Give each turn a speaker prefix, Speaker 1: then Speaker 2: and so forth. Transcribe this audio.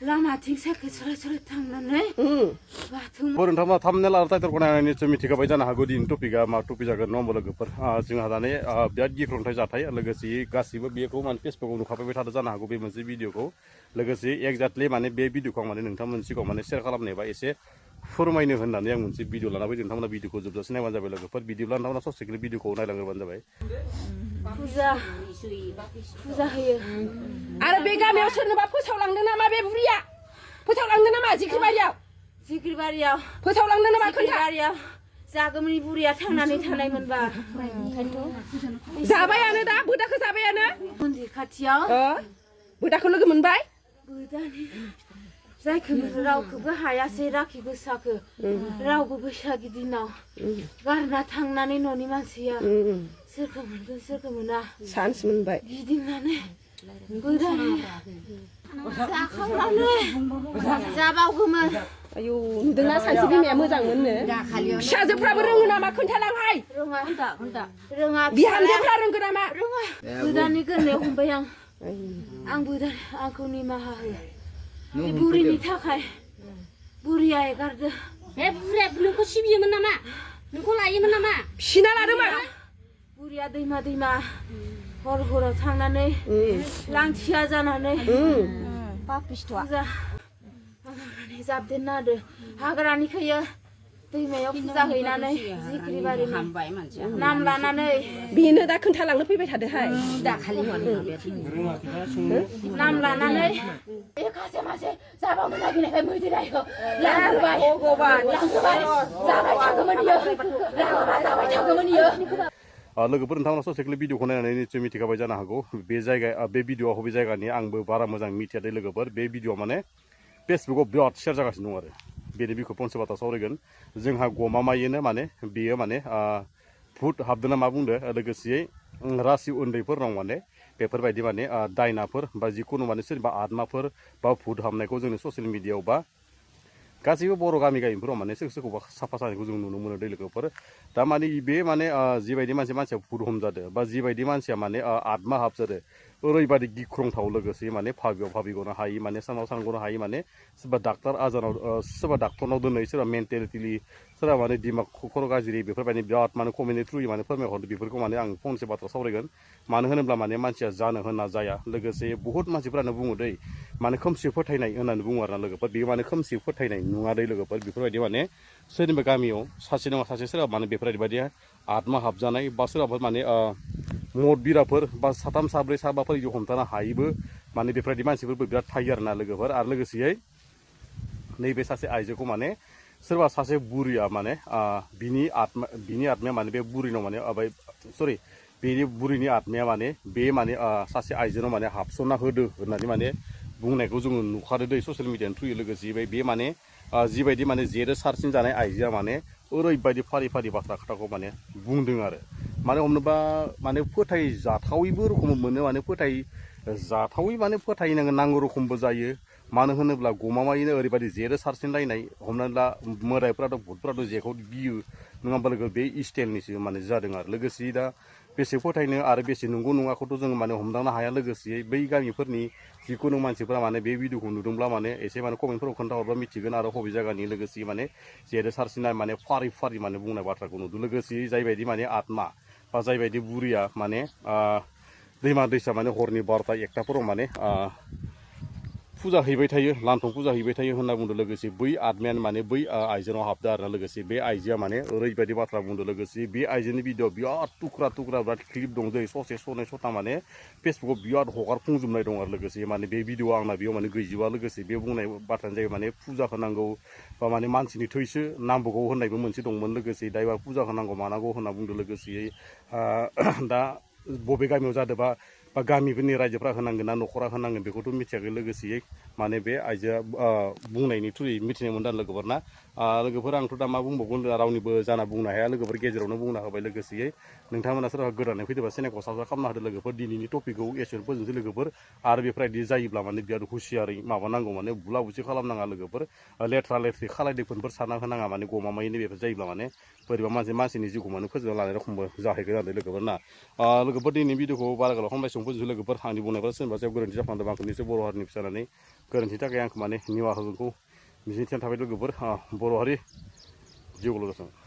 Speaker 1: लामाथिं साइकेल सलाय सलाय थांनानै बाथौ
Speaker 2: नोंथाङा थामनेल आरो टाइटेलखौ नायनानै निस्सय मिथिखाबाय जानो हागौ दिनै टपिकआ मा टपिक जागोन नङा होमबा लोगोफोर जोंहा दाने बिराद गिख्रंथाय जाथाय लोगोसे गासिबो बेखौ माने फेसबुकाव नुखाबाय थादों जानो हागौ बे मोनसे भिडिअखौ लोगोसे एक्जाक्टलि माने बे भिडिअखौ आं माने नोंथांमोननि सिगाङाव माने शेयार खालामनायबा एसे फोरमायनो होननानै आं मोनसे भिडिअ लाना फैदों नोंथांमोना भिडिअखौ जोबजासे नायबानो जाबाय लोगोफोर बिदिब्ला नोंथांमोना ससेखिनि भिडिअखौ नायलांग्रोबानो जाबाय
Speaker 1: फुजा होयो
Speaker 3: आरो बे गामियाव सोरनोबा फोसावलांदों नामा बे बुरिया फोसावलांदों नामा
Speaker 1: जिख्रिबारियाव
Speaker 3: फोसावलांदों नामा
Speaker 1: जिख्रिबारियाव जागोमनि बुरिया थांनानै थानायमोनबा
Speaker 3: जाबायानो दा बोदाखौ जाबायानो
Speaker 1: मन्दिर खाथियाव
Speaker 3: बोदाखौ लोगो मोनबाय
Speaker 1: बोदानि जायखौ रावखौबो हायासै राखि गोसाखौ रावबो बैसागि दिनाव गारना थांनानै न'नि मानसिया सोरखौ मोनगोन सोरखौ मोना
Speaker 3: चान्स मोनबाय
Speaker 1: गिदिंनानै बोदानि जाखांनानै जाबावगोमोन
Speaker 3: आयौ नुदोंना सानसे बिमाया मोजां मोननो फिसाजोफ्राबो रोङो नामा खोन्थालांहाय
Speaker 1: रोङा
Speaker 3: बिहामजोफ्रा रोंगो नामा
Speaker 1: बोदानि गोरनायाव हमबाय आं बोदानि आंखौ निमाहा हो बे बुरिनि थाखाय बुरिया एगारदो
Speaker 4: बे बुरिया नोंखौ सिबियोमोन नामा नोंखौ लायोमोन नामा
Speaker 3: फिसिना लादोंमा
Speaker 1: बुरिया दैमा दैमा हर हराव थांनानै लांथिया जानानै फुजा जाबदेरना होदो हाग्रानिखैयो दैमायाव फुजा हैनानै जिख्रिबारिनि नाम लानानै
Speaker 3: बेनो दा खोन्थालांनो फैबाय थादोहाय
Speaker 1: नाम लानानै बे खासे मासे जाबावनो नागिरनायखाय मैदेरायो लांबाय जाबाय थागौमोन इयो जाबाय थागौमोन इयो
Speaker 2: लोगोफोर नोंथांमोना ससेखिनि भिडिअखौ नायनानै निस्सय मिथिखाबाय जानो हागौ बे जायगा बे भिडिअआ बबे जायगानि आंबो बारा मोजां मिथिया दे लोगोफोर बे भिडिअआ माने फेसबुकाव बिराद शेयार जागासिनो दं आरो बेनि बिखौ फंसे बाथ्रा सावरायगोन जोंहा गमामायैनो माने बेयो माने भुट हाबदों ना मा बुंदो लोगोसेयै रासि उन्दैफोरनाव माने बेफोरबायदि माने दायनाफोर बा जिखुनु माने सोरबा आत्माफोर बा भुट हाबनायखौ जोंनि ससियेल मिडियायाव बा गासैबो बर' गामिफोराव माने सोरखौबा साफा जानायखौ जों नुनो मोनो दै लोगोफोर दा माने बे माने जिबायदि मानसिया भुट हमजादों बा जिबायदि मानसिया माने आत्मा हाबजादों ओरैबायदि गिख्रंथाव लोगोसे माने भाबिगनो हायि माने सानाव सानगनो हायि माने सोरबा डाक्टार आजानाव सोरबा डाक्टरनाव दोनै सोरबा मेन्टेलिटिलि सोरबा माने दिमाग खर' गाज्रि बेफोरबायदि बिराद माने कमेन्टनि थ्रुयै माने फोरमायहरदों बेफोरखौ माने आं फंसे बाथ्रा सावरायगोन मानो होनोब्ला माने मानसिया जानो होनना जाया लोगोसे बुहुत मानसिफ्रानो बुङो दै माने खोमसि फोथायनाय होननानै बुङो आरोना लोगोफोर बेयो माने खोमसि फोथायनाय नङा दै लोगोफोर बेफोरबायदि माने सोरनिबा गामियाव सासे नङा सासे सोरबा माने बेफोरबायदि आत्मा हाबजानाय बा सोरबा माने मदबिराफोर बा साथाम साब्रै साबाफोर बिदि हमथानो हायोबो माने बेफोरबायदि मानसिफोरबो बिराद थायो आरोना लोगोफोर आरो लोगोसेयै नैबे सासे आइजोखौ माने सोरबा सासे बुरिया माने बिनि आत्माया माने बे बुरिनाव माने सरि बेनि बुरिनि आत्माया माने बे माने सासे आइजोनाव माने हाबसनना होदो होननानै माने बुंनायखौ जोङो नुखादो दै ससियेल मिडियानि थ्रुयै लोगोसे बे माने जिबायदि माने जेरो सारसिन जानाय आइजोआ माने ओरैबायदि फारि फारि बाथ्रा खोथाखौ माने बुंदों आरो माने हमनोबा माने फोथायजाथावैबो रोखोम मोनो माने फोथायजाथावै माने फोथायनांगोन नांगौ रोखोमबो जायो मानो होनोब्ला गमामायैनो ओरैबायदि जेरो सारसिनलायनाय हमनानै ला मोदायफ्राथ' भुटफ्राथ' जेखौ गियो नङा होमबा लोगो बे स्टाइलनिसो माने जादों आरो लोगोसे दा बेसे फोथायनो आरो बेसे नंगौ नङाखौथ' जोङो माने हमदांनो हाया लोगोसे बै गामिफोरनि जिखुनु मानसिफोरा माने बे भिडिअखौ नुदोंब्ला माने एसे माने कमेन्टफोराव खोन्थाहरबा मिथिगोन आरो बबे जायगानि लोगोसे माने जेरो सारसिनाय माने फारि फारि माने बुंनाय बाथ्राखौ नुदों लोगोसे जायबायदि माने आत्मा बा जायबायदि बुरिया माने दैमा दैसा माने हरनि 12टा 1टाफोराव माने फुजा हैबाय थायो लान्थं फुजा हैबाय थायो होनना बुंदों लोगोसे बै आत्मायानो माने बै आइजोनाव हाबदों आरोना लोगोसे बे आइजोआ माने ओरैबायदि बाथ्रा बुंदों लोगोसे बे आइजोनि भिडिअ बिराद टुक्रा बिराद क्लिप दं दै ससे सनै सथा माने फेसबुकाव बिराद हगारफुंजोबनाय दं आरो लोगोसे माने बे भिडिअआ आंना बेयाव माने गैजोबा लोगोसे बे बुंनाय बाथ्रायानो जाहैबाय माने फुजा होनांगौ बा माने मानसिनि थैसो नांबावगौ होननायबो मोनसे दंमोन लोगोसे दायोबा फुजा होनांगौ मानांगौ होनना बुंदों लोगोसेयै दा बबे गामियाव जादोंबा बा गामिफोरनि रायजोफ्रा होनांगोन ना न'खरा होनांगोन बेखौथ' मिथियाखै लोगोसेयै माने बे आइजोआ बुंनायनि थ्रुयै मिथिनो मोनदों लोगोफोर ना लोगोफोर आंथ' दा मा बुंबावगोन रावनिबो जाना बुंनो हाया लोगोफोर गेजेरावनो बुंना होबाय लोगोसेयै नोंथांमोना सोरबा गोदानै फैदोंबा चेनेलखौ साबसक्राइब खालामना होदो लोगोफोर दिनैनि टपिकखौ एसेयावनो फोजोबनोसै लोगोफोर आरो बेफोरबायदि जायोब्ला माने बिराद हुसियारै माबानांगौ माने बुला बुसि खालामनाङा लोगोफोर लेथ्रा लेथ्रि खालायदैफोरफोर सारना होनाङा माने गमामायैनो बेफोर जायोब्ला माने बोरैबा मानसिनि जिउखौ माने फोजोबना लानाय रखमबो जाहैगोन आरो लोगोफोर ना लोगोफोर दिनैनि भिडिअखौ बारा गोलाव खालामबाय समाव फोजोबसै लोगोफोर आंनि बुंनायफ्रा सोरबा सायाव गोरोन्थि जाफ्लांदों आंखौ निसय बर' हारिनि फिसानानै गोरोन्थिनि थाखाय आंखौ माने निमाहा होगोनखौ मिजिंथिनाय थाबाय लोगोफोर बर' हारि जिउखौ लोगोसे